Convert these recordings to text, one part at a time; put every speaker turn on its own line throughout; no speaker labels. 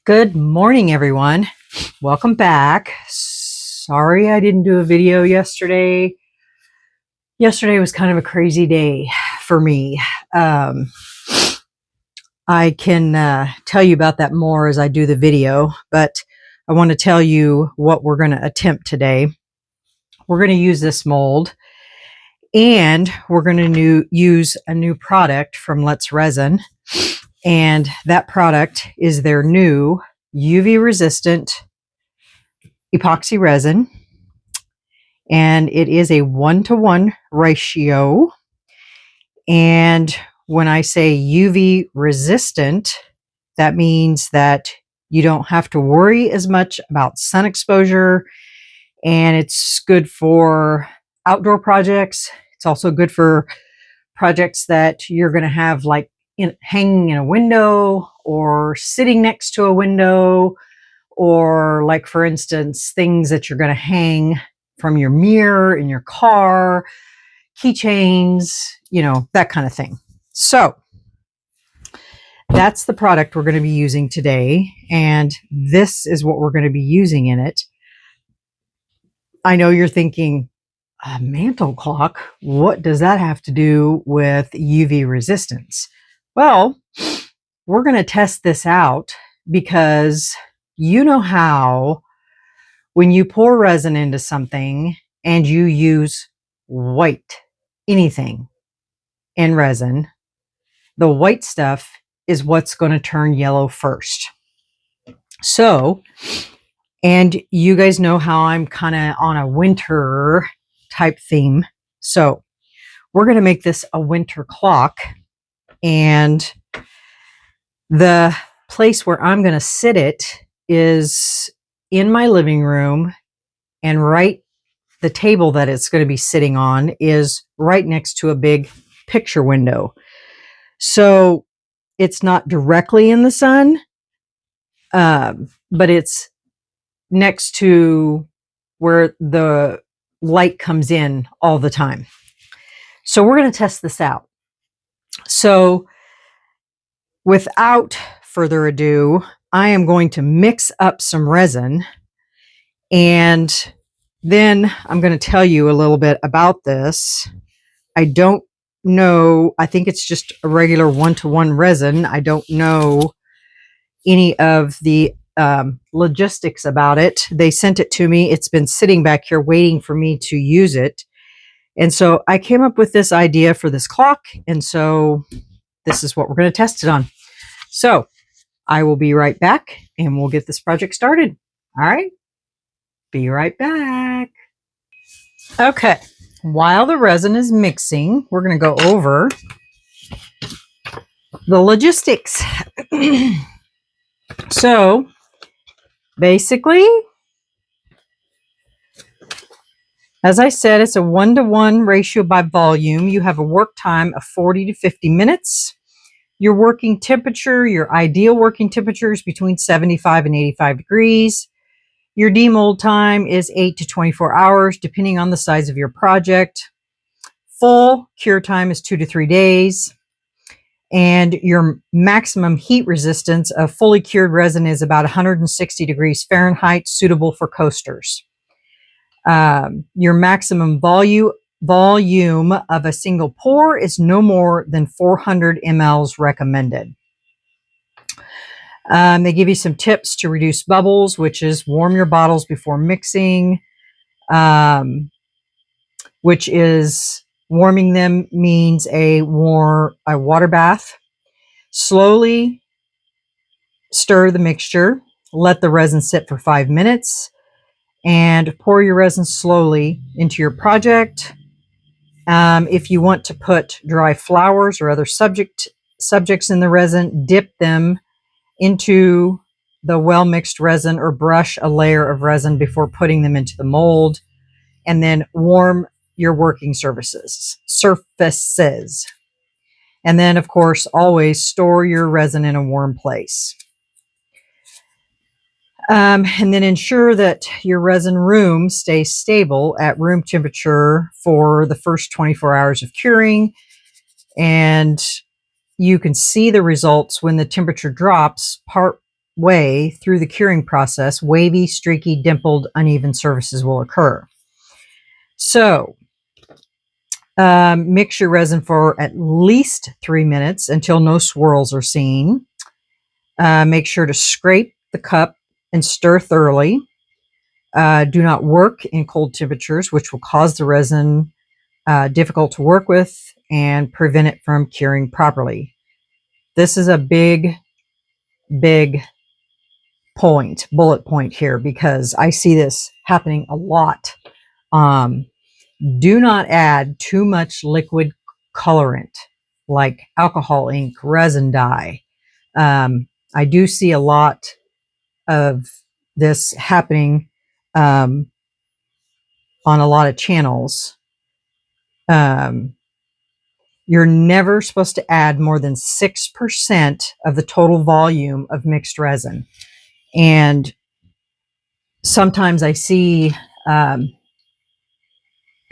Good morning, everyone. Welcome back. Sorry I didn't do a video yesterday. Yesterday was kind of a crazy day for me. I can tell you about that more as I do the video, but I want to tell you what we're going to attempt today. We're going to use this mold, and we're going to use a new product from Let's Resin, and that product is their new UV resistant epoxy resin, and it is a 1-to-1 ratio. And when I say UV resistant, that means that you don't have to worry as much about sun exposure, and it's good for outdoor projects. It's also good for projects that you're going to have like hanging in a window or sitting next to a window, or like, for instance, things that you're going to hang from your mirror in your car, keychains, that kind of thing. So that's the product we're going to be using today, and this is what we're going to be using in it. I know you're thinking, a mantle clock? What does that have to do with UV resistance? Well, we're going to test this out because you know how when you pour resin into something and you use white, anything in resin, the white stuff is what's going to turn yellow first. So, and you guys know how I'm kind of on a winter type theme. So we're going to make this a winter clock, and the place where I'm going to sit it is in my living room, and the table that it's going to be sitting on is right next to a big picture window. So it's not directly in the sun, but it's next to where the light comes in all the time. So we're going to test this out. So without further ado, I am going to mix up some resin, and then I'm going to tell you a little bit about this. I don't know. I think it's just a regular 1-to-1 resin. I don't know any of the logistics about it. They sent it to me. It's been sitting back here waiting for me to use it. And so I came up with this idea for this clock. And so this is what we're going to test it on. So I will be right back, and we'll get this project started. All right. Be right back. Okay. While the resin is mixing, we're going to go over the logistics. So basically, as I said, it's a 1-to-1 ratio by volume. You have a work time of 40 to 50 minutes. Your working temperature, your ideal working temperature is between 75 and 85 degrees. Your demold time is 8 to 24 hours, depending on the size of your project. Full cure time is 2 to 3 days. And your maximum heat resistance of fully cured resin is about 160 degrees Fahrenheit, suitable for coasters. Your maximum volume of a single pour is no more than 400 mLs recommended. They give you some tips to reduce bubbles, which is warm your bottles before mixing, which is warming them means a water bath. Slowly stir the mixture. Let the resin sit for 5 minutes, and pour your resin slowly into your project. If you want to put dry flowers or other subjects in the resin, dip them into the well-mixed resin, or brush a layer of resin before putting them into the mold, and then warm your working surfaces. And then, of course, always store your resin in a warm place. And then ensure that your resin room stays stable at room temperature for the first 24 hours of curing. And you can see the results when the temperature drops way through the curing process, wavy, streaky, dimpled, uneven surfaces will occur. So mix your resin for at least 3 minutes until no swirls are seen. Make sure to scrape the cup and stir thoroughly. Do not work in cold temperatures, which will cause the resin difficult to work with and prevent it from curing properly. This is a big bullet point here, because I see this happening a lot. Do not add too much liquid colorant like alcohol ink, resin dye. I do see a lot of this happening on a lot of channels. You're never supposed to add more than 6% of the total volume of mixed resin. And sometimes I see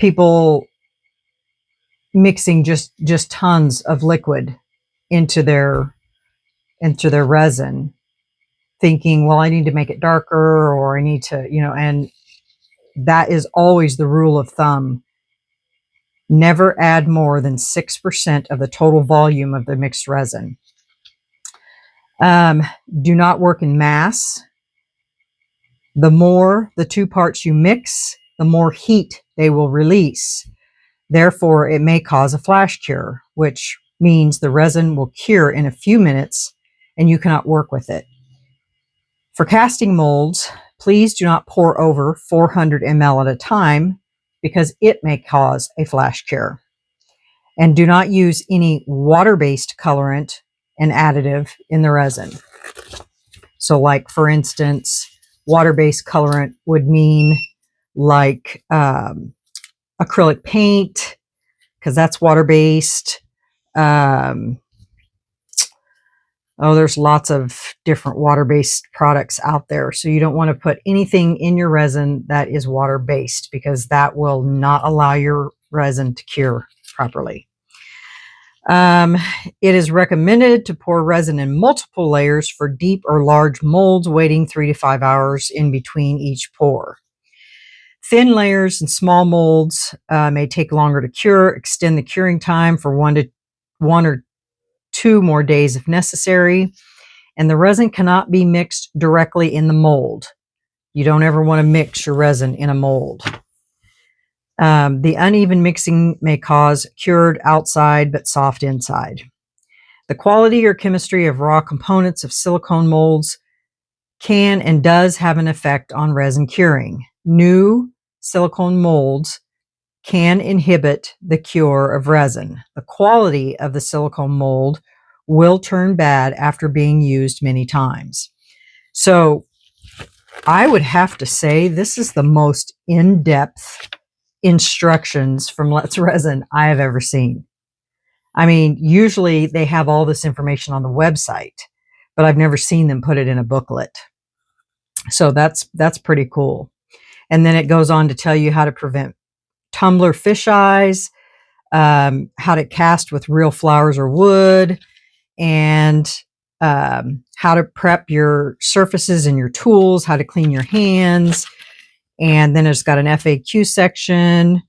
people mixing just tons of liquid into their resin, thinking, well, I need to make it darker, or I need to, and that is always the rule of thumb. Never add more than 6% of the total volume of the mixed resin. Do not work in mass. The more the two parts you mix, the more heat they will release. Therefore, it may cause a flash cure, which means the resin will cure in a few minutes and you cannot work with it. For casting molds, please do not pour over 400 ml at a time, because it may cause a flash cure. And do not use any water-based colorant and additive in the resin. So like, for instance, water-based colorant would mean like acrylic paint, because that's water-based. There's lots of different water-based products out there. So you don't want to put anything in your resin that is water-based, because that will not allow your resin to cure properly. It is recommended to pour resin in multiple layers for deep or large molds, waiting 3 to 5 hours in between each pour. Thin layers and small molds may take longer to cure. Extend the curing time for one or two more days if necessary. And the resin cannot be mixed directly in the mold. You don't ever want to mix your resin in a mold. The uneven mixing may cause cured outside but soft inside. The quality or chemistry of raw components of silicone molds can and does have an effect on resin curing. New silicone molds can inhibit the cure of resin. The quality of the silicone mold will turn bad after being used many times. So I would have to say this is the most in-depth instructions from Let's Resin I have ever seen. I mean, usually they have all this information on the website, but I've never seen them put it in a booklet. So that's pretty cool. And then it goes on to tell you how to prevent tumbler fish eyes, how to cast with real flowers or wood, and how to prep your surfaces and your tools, how to clean your hands. And then it's got an FAQ section.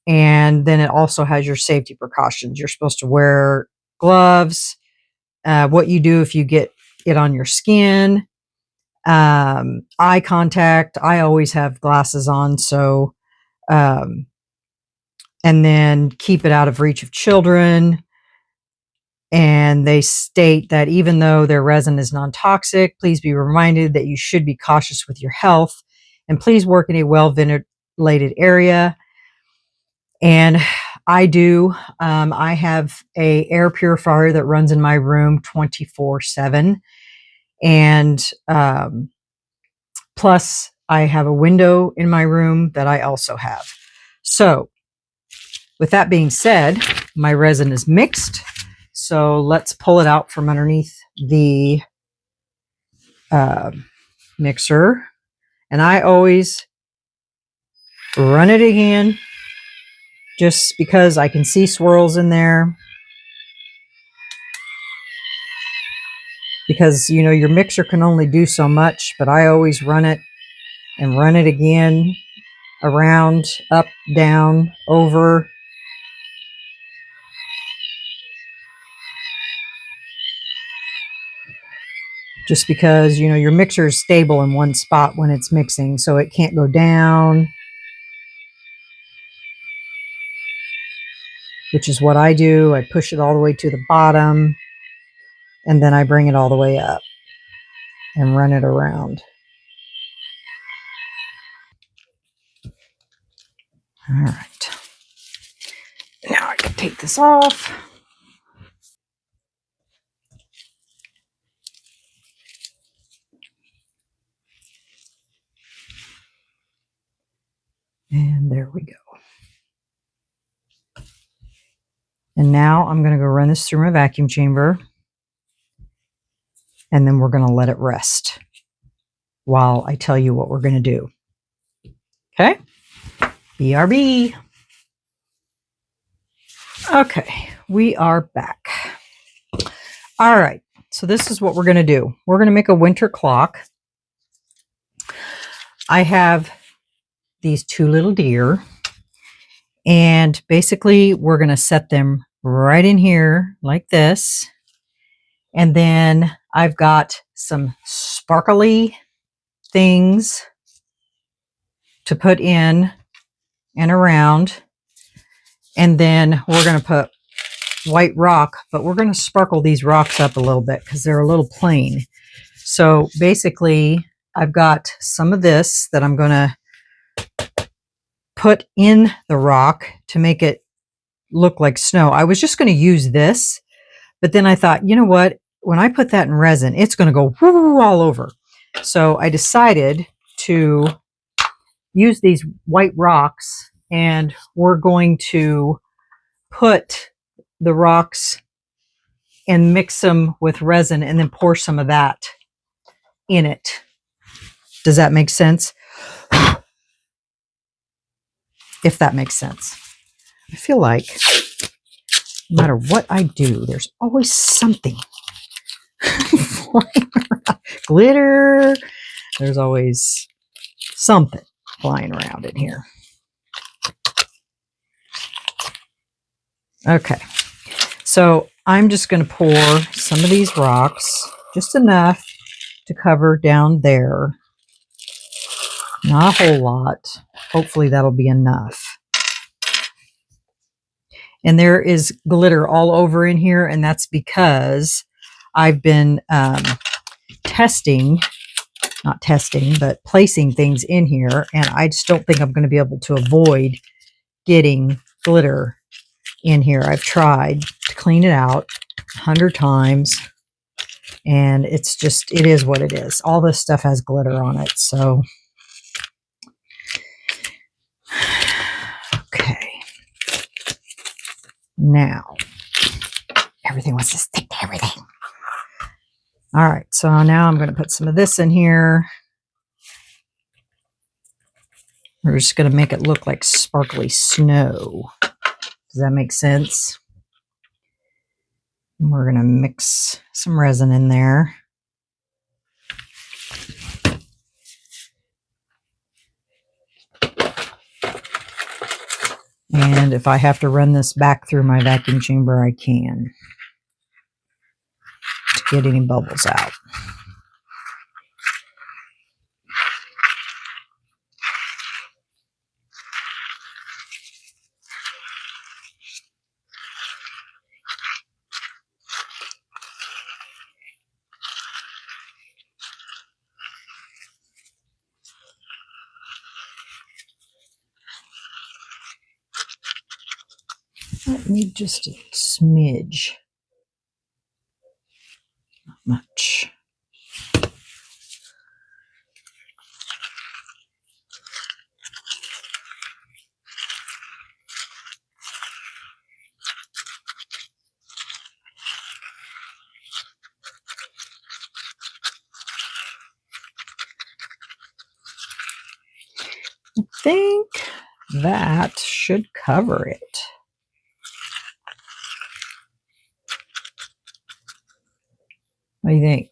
And then it also has your safety precautions. You're supposed to wear gloves, what you do if you get it on your skin, eye contact. I always have glasses on, so, and then keep it out of reach of children. And they state that even though their resin is non-toxic, please be reminded that you should be cautious with your health, and please work in a well-ventilated area. And I do. I have a air purifier that runs in my room 24/7, and plus I have a window in my room that I also have. So with that being said, my resin is mixed. So let's pull it out from underneath the mixer. And I always run it again, just because I can see swirls in there. because, you know, your mixer can only do so much, but I always run it and run it again, around, up, down, over. Just because, you know, your mixer is stable in one spot when it's mixing, so it can't go down, which is what I do. I push it all the way to the bottom, and then I bring it all the way up and run it around. All right. Now I can take this off. And there we go. And now I'm going to go run this through my vacuum chamber, and then we're going to let it rest while I tell you what we're going to do. Okay? BRB. Okay, we are back. All right, so this is what we're going to do. We're going to make a winter clock. I have these two little deer, and basically we're going to set them right in here like this. And then I've got some sparkly things to put in and around. And then we're going to put white rock, but we're going to sparkle these rocks up a little bit because they're a little plain. So basically, I've got some of this that I'm going to put in the rock to make it look like snow. I was just going to use this, but then I thought, you know what? When I put that in resin, it's going to go whoo all over. So I decided to use these white rocks, and we're going to put the rocks and mix them with resin and then pour some of that in it. Does that make sense? If that makes sense. I feel like no matter what I do, there's always something flying around. Glitter. There's always something flying around in here. Okay. So I'm just going to pour some of these rocks, just enough to cover down there. Not a whole lot. Hopefully that'll be enough. And there is glitter all over in here, and that's because I've been placing things in here, and I just don't think I'm going to be able to avoid getting glitter in here. I've tried to clean it out 100 times, and it's just, it is what it is. All this stuff has glitter on it, so. Okay. Now, everything wants to stick to everything. All right, so now I'm going to put some of this in here. We're just going to make it look like sparkly snow. Does that make sense? And we're going to mix some resin in there. And if I have to run this back through my vacuum chamber, I can to get any bubbles out. Let me just a smidge. Not much. I think that should cover it. What do you think?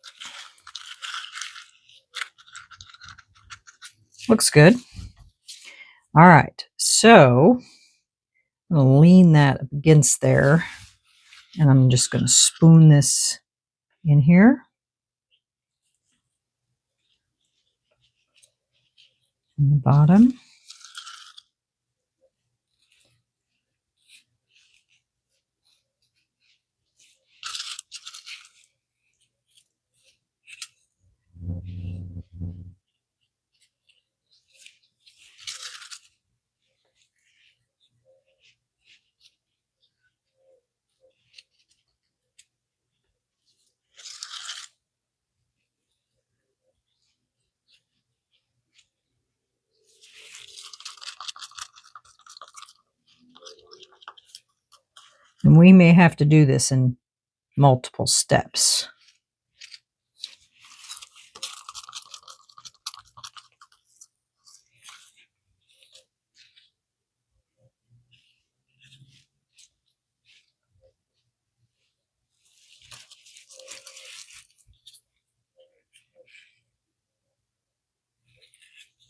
Looks good. All right, so I'm going to lean that against there, and I'm just going to spoon this in here. In the bottom. And we may have to do this in multiple steps.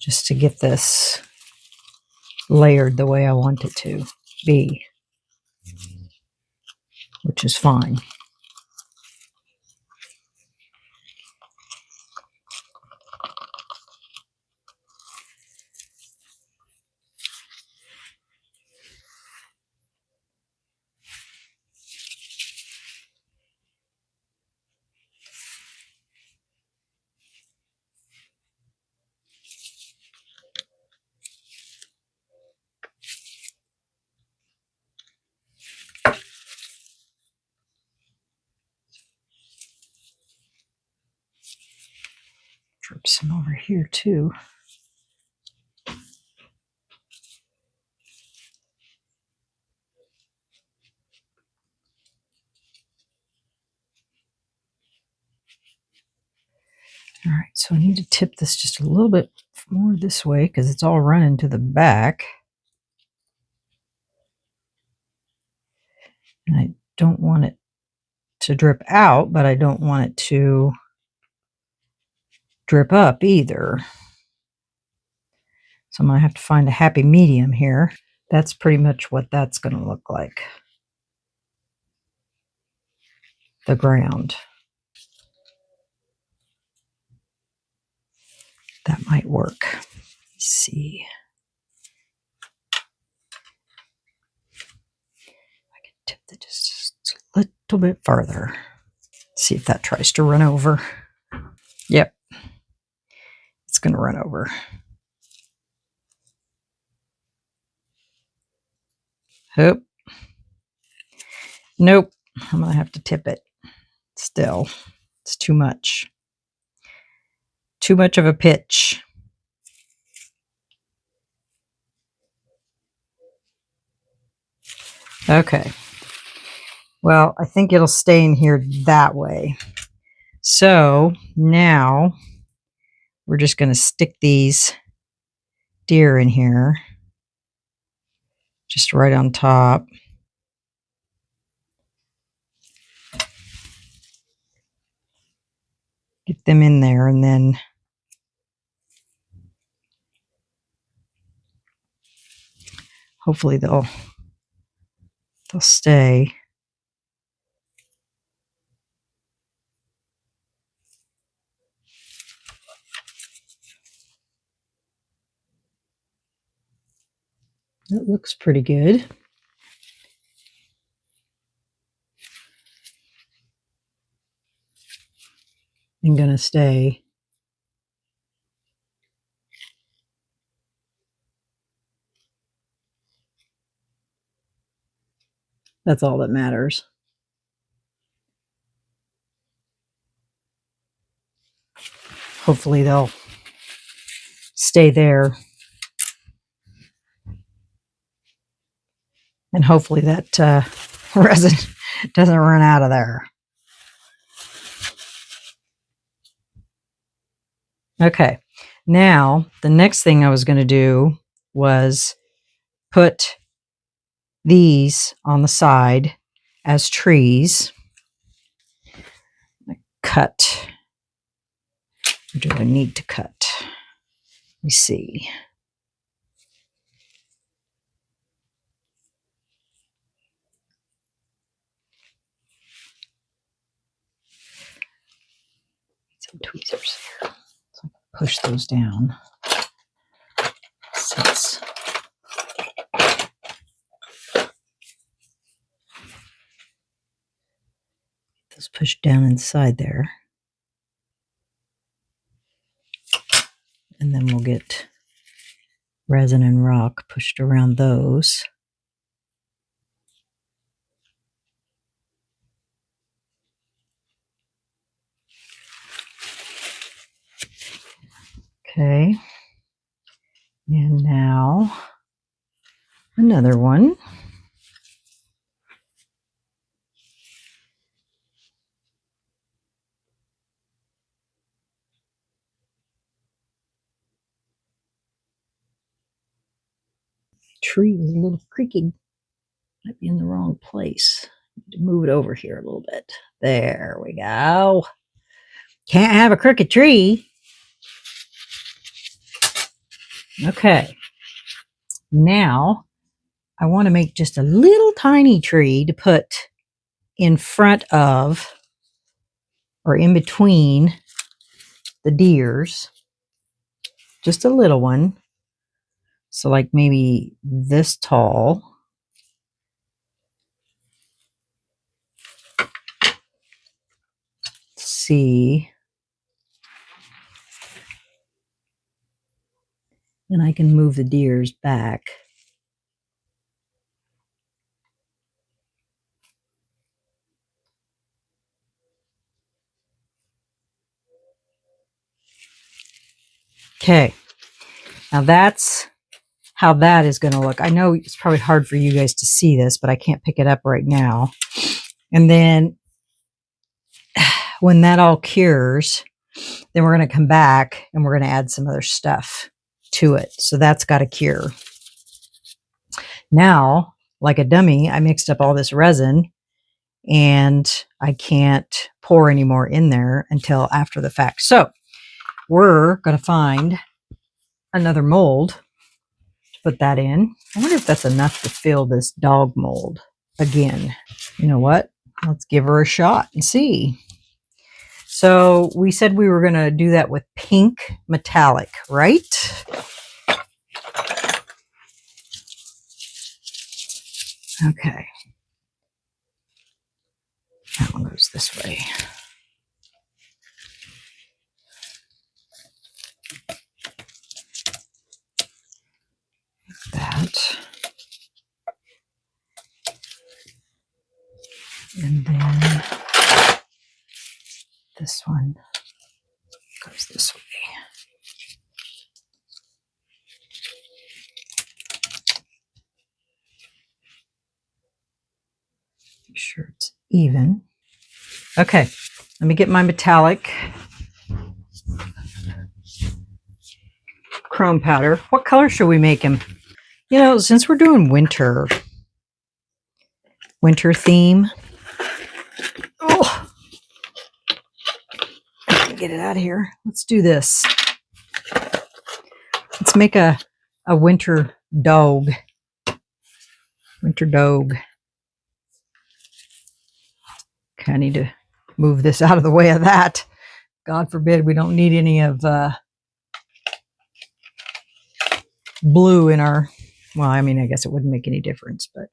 Just to get this layered the way I want it to be, which is fine. Drip some over here too. All right, so I need to tip this just a little bit more this way because it's all running to the back. And I don't want it to drip out, but I don't want it to drip up either. So I'm going to have to find a happy medium here. That's pretty much what that's going to look like. The ground. That might work. Let's see. I can tip it just a little bit farther. See if that tries to run over. Yep. It's going to run over. Oh. Nope. I'm going to have to tip it. Still, it's too much. Too much of a pitch. Okay. Well, I think it'll stay in here that way. So now we're just going to stick these deer in here. Just right on top. Get them in there, and then hopefully they'll stay. That looks pretty good. I'm gonna stay. That's all that matters. Hopefully they'll stay there. And hopefully that resin doesn't run out of there. Okay, now the next thing I was going to do was put these on the side as trees. Cut. Or do I need to cut? me see. Some tweezers here. So push those down. Since those pushed down inside there. And then we'll get resin and rock pushed around those. Okay. And now another one. Tree is a little creaky. Might be in the wrong place. Need to move it over here a little bit. There we go. Can't have a crooked tree. Okay. Now I want to make just a little tiny tree to put in front of or in between the deers. Just a little one. So like maybe this tall. Let's see. And I can move the deers back. Okay. Now that's how that is going to look. I know it's probably hard for you guys to see this, but I can't pick it up right now. And then when that all cures, then we're going to come back and we're going to add some other stuff to it. So that's got to cure. Now, like a dummy, I mixed up all this resin and I can't pour any more in there until after the fact. So we're going to find another mold to put that in. I wonder if that's enough to fill this dog mold again. You know what? Let's give her a shot and see. So we said we were going to do that with pink metallic, right? Okay. That one goes this way. That. And then this one goes this way. Make sure it's even. Okay, let me get my metallic chrome powder. What color should we make him? You know, since we're doing winter theme. Oh, get it out of here. Let's do this. Let's make a winter dog. Winter dog. Okay, I need to move this out of the way of that. God forbid we don't need any of blue in our, well, I mean, I guess it wouldn't make any difference, but.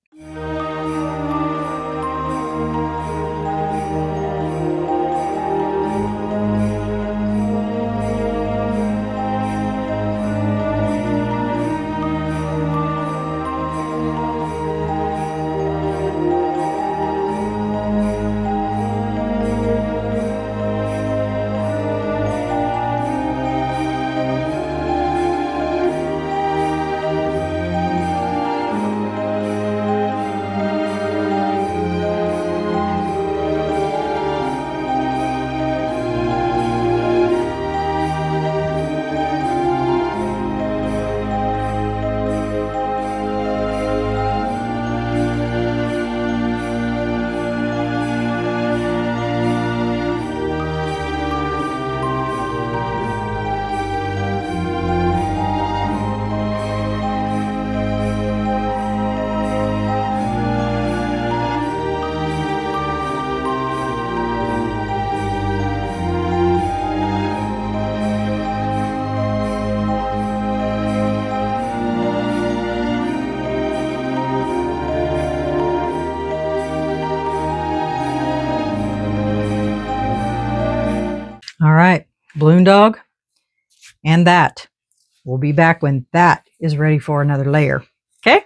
balloon dog, and that. We'll be back when that is ready for another layer. Okay?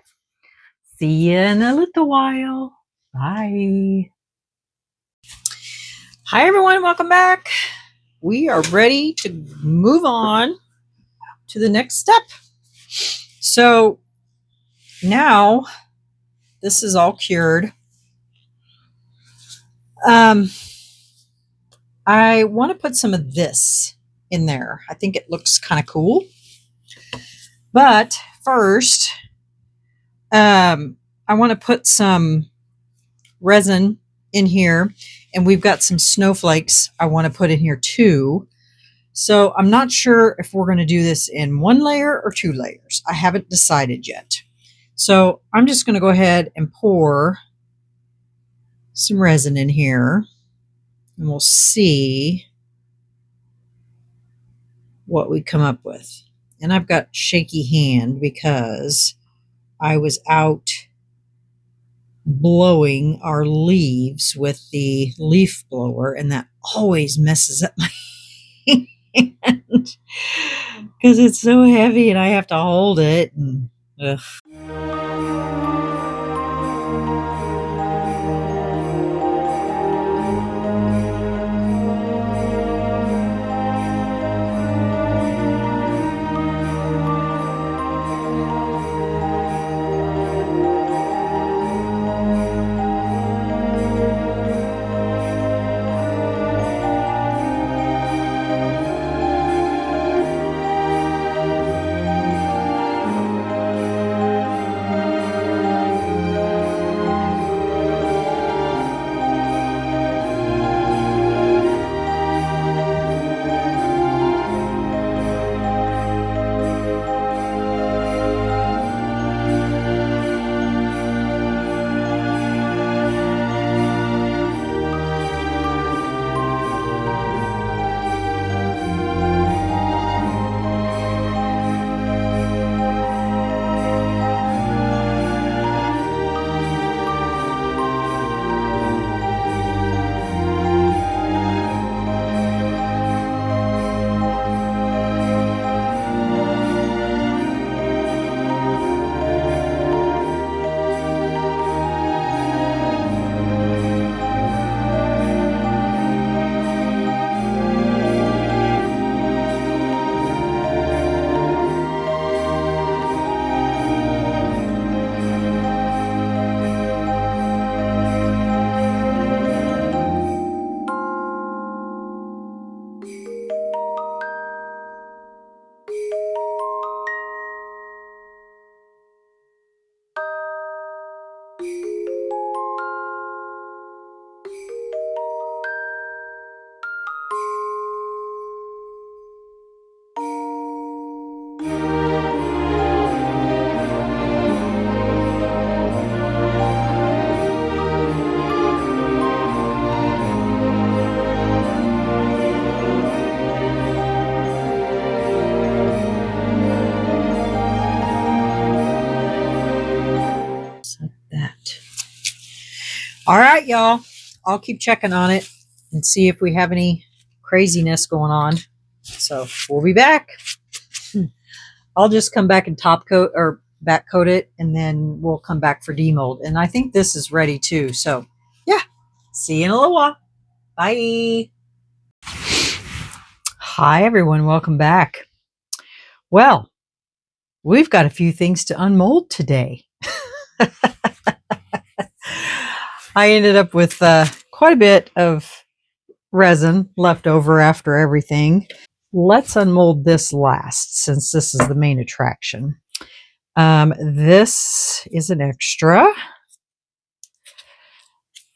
See you in a little while. Bye. Hi, everyone. Welcome back. We are ready to move on to the next step. So now this is all cured. I want to put some of this in there. I think it looks kind of cool. But first, I want to put some resin in here, and we've got some snowflakes I want to put in here too. So I'm not sure if we're going to do this in 1 layer or 2 layers. I haven't decided yet. So I'm just going to go ahead and pour some resin in here, and we'll see what we come up with. And I've got shaky hand because I was out blowing our leaves with the leaf blower, and that always messes up my hand because it's so heavy and I have to hold it. And, ugh. All right, y'all. I'll keep checking on it and see if we have any craziness going on. So we'll be back. I'll just come back and top coat or back coat it, and then we'll come back for demold. And I think this is ready too. So yeah, see you in a little while. Bye. Hi, everyone. Welcome back. Well, we've got a few things to unmold today. I ended up with quite a bit of resin left over after everything. Let's unmold this last, since this is the main attraction. This is an extra.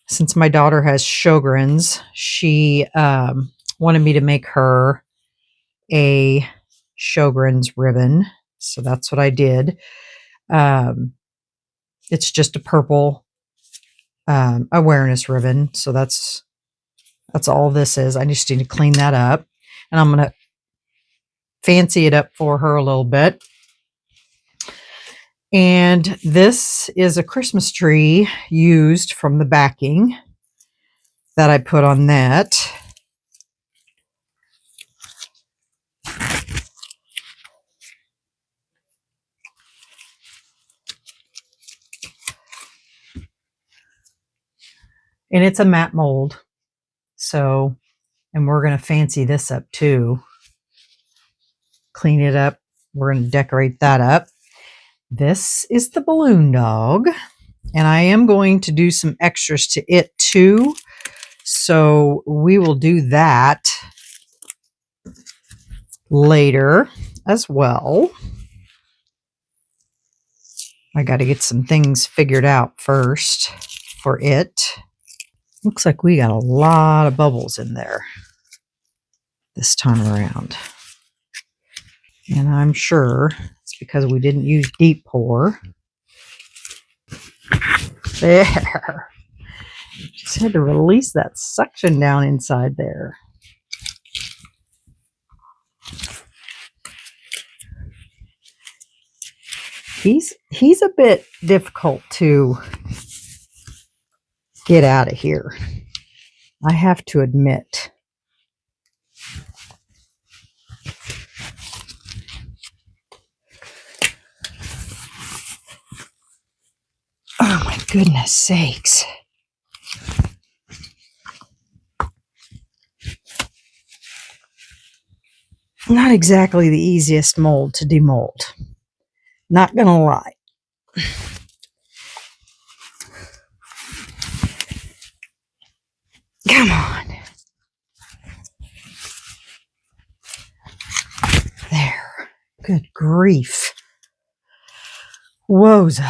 Since my daughter has Sjogren's, she wanted me to make her a Sjogren's ribbon. So that's what I did. It's just a purple awareness ribbon. So that's all this is. I just need to clean that up, and I'm going to fancy it up for her a little bit. And this is a Christmas tree used from the backing that I put on that. And it's a matte mold. So, and we're going to fancy this up too. Clean it up. We're going to decorate that up. This is the balloon dog. And I am going to do some extras to it too. So we will do that later as well. I got to get some things figured out first for it. Looks like we got a lot of bubbles in there this time around. And I'm sure it's because we didn't use deep pour. There. Just had to release that suction down inside there. He's a bit difficult to get out of here, I have to admit. Oh my goodness sakes. Not exactly the easiest mold to demold. Not gonna lie. Come on. There. Good grief. Woza.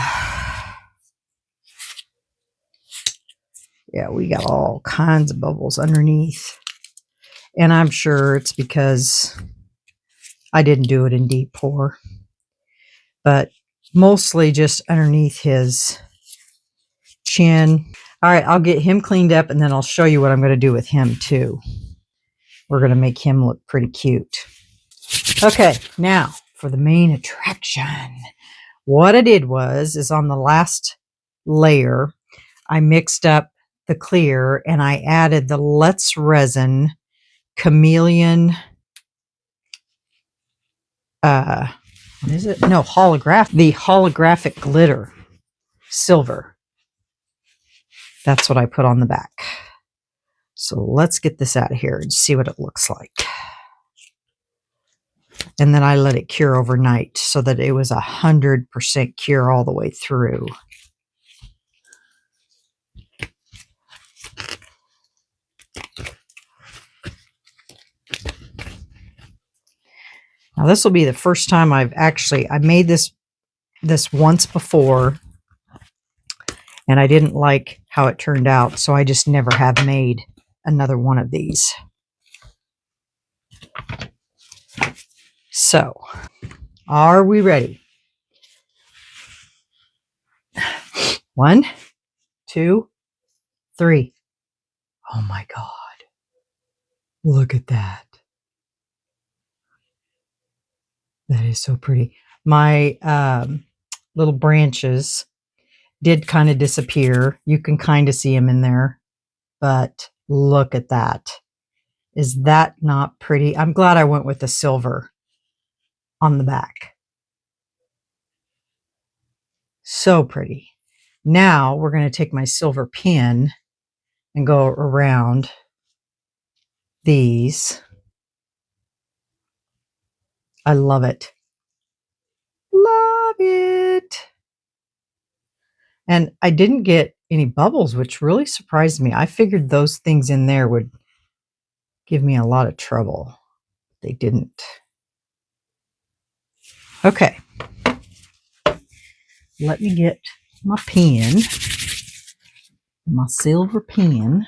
Yeah, we got all kinds of bubbles underneath. And I'm sure it's because I didn't do it in deep pour. But mostly just underneath his chin. All right, I'll get him cleaned up and then I'll show you what I'm going to do with him too. We're going to make him look pretty cute. Okay, now for the main attraction. What I did is on the last layer, I mixed up the clear and I added the Let's Resin Chameleon, what is it? No, the holographic glitter silver. That's what I put on the back. So let's get this out of here and see what it looks like. And then I let it cure overnight so that it was 100% cure all the way through. Now this will be the first time I made this once before, and I didn't like how it turned out, so I just never have made another one of these. So, are we ready? 1, 2, 3. Oh my God. Look at that. That is so pretty. My little branches did kind of disappear. You can kind of see them in there, but look at that. Is that not pretty? I'm glad I went with the silver on the back. So pretty. Now we're going to take my silver pin and go around these. I love it. Love it. And I didn't get any bubbles, which really surprised me. I figured those things in there would give me a lot of trouble. They didn't. Okay. Let me get my pen, my silver pen.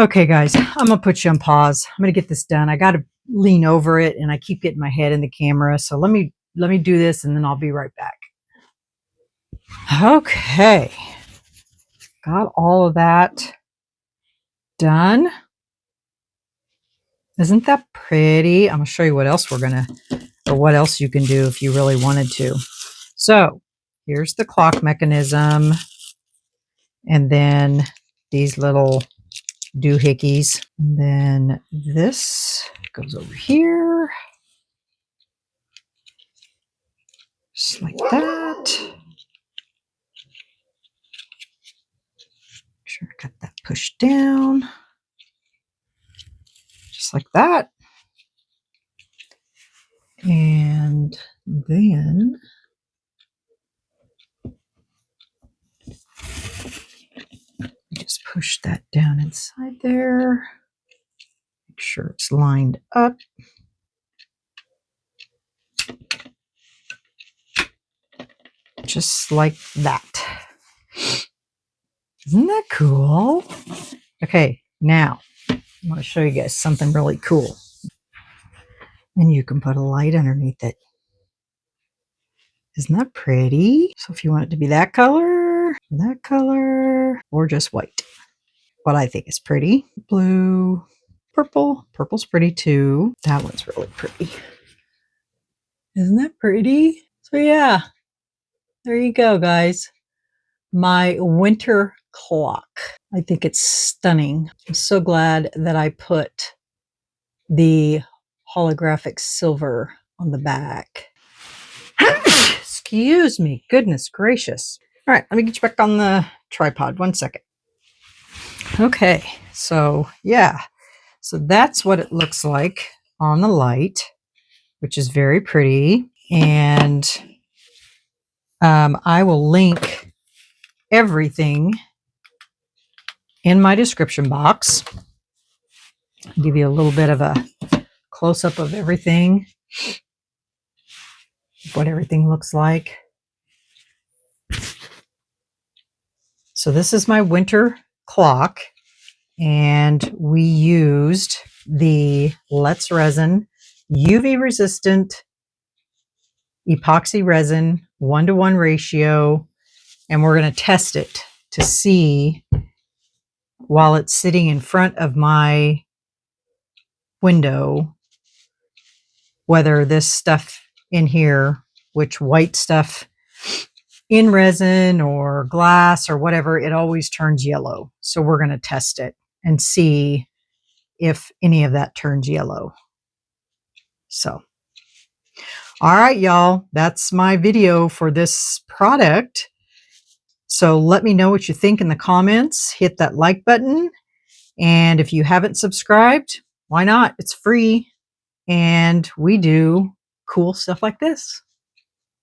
Okay, guys, I'm gonna put you on pause. I'm gonna get this done. I gotta lean over it, and I keep getting my head in the camera. So let me do this, and then I'll be right back. Okay, got all of that done. Isn't that pretty? I'm gonna show you what else what else you can do if you really wanted to. So here's the clock mechanism, and then these little doohickeys. And then this goes over here, just like that. Make sure I got that pushed down, just like that. And then just push that down inside there. Make sure it's lined up. Just like that. Isn't that cool? Okay, now I want to show you guys something really cool. And you can put a light underneath it. Isn't that pretty? So if you want it to be that color, or just white. What I think is pretty. Blue, purple. Purple's pretty too. That one's really pretty. Isn't that pretty? So yeah, there you go, guys. My winter clock. I think it's stunning. I'm so glad that I put the holographic silver on the back. Excuse me. Goodness gracious. All right, let me get you back on the tripod. 1 second. Okay, so yeah. So that's what it looks like on the light, which is very pretty. And I will link everything in my description box. I'll give you a little bit of a close-up of everything, what everything looks like. So this is my winter clock, and we used the Let's Resin UV resistant epoxy resin 1-to-1 ratio, and we're going to test it to see, while it's sitting in front of my window, whether this stuff in here, which white stuff in resin or glass or whatever, it always turns yellow. So we're going to test it and see if any of that turns yellow. So, all right, y'all, that's my video for this product. So let me know what you think in the comments. Hit that like button. And if you haven't subscribed, why not? It's free. And we do cool stuff like this.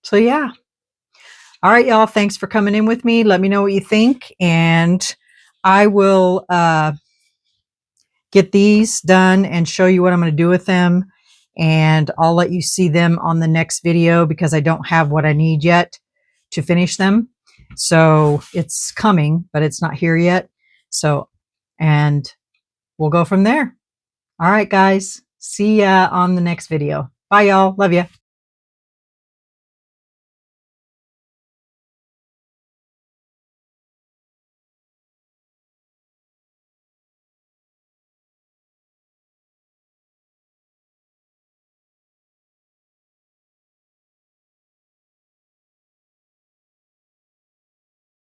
So yeah. All right, y'all. Thanks for coming in with me. Let me know what you think. And I will get these done and show you what I'm going to do with them. And I'll let you see them on the next video because I don't have what I need yet to finish them. So it's coming, but it's not here yet. So, and we'll go from there. All right, guys. See ya on the next video. Bye, y'all. Love ya.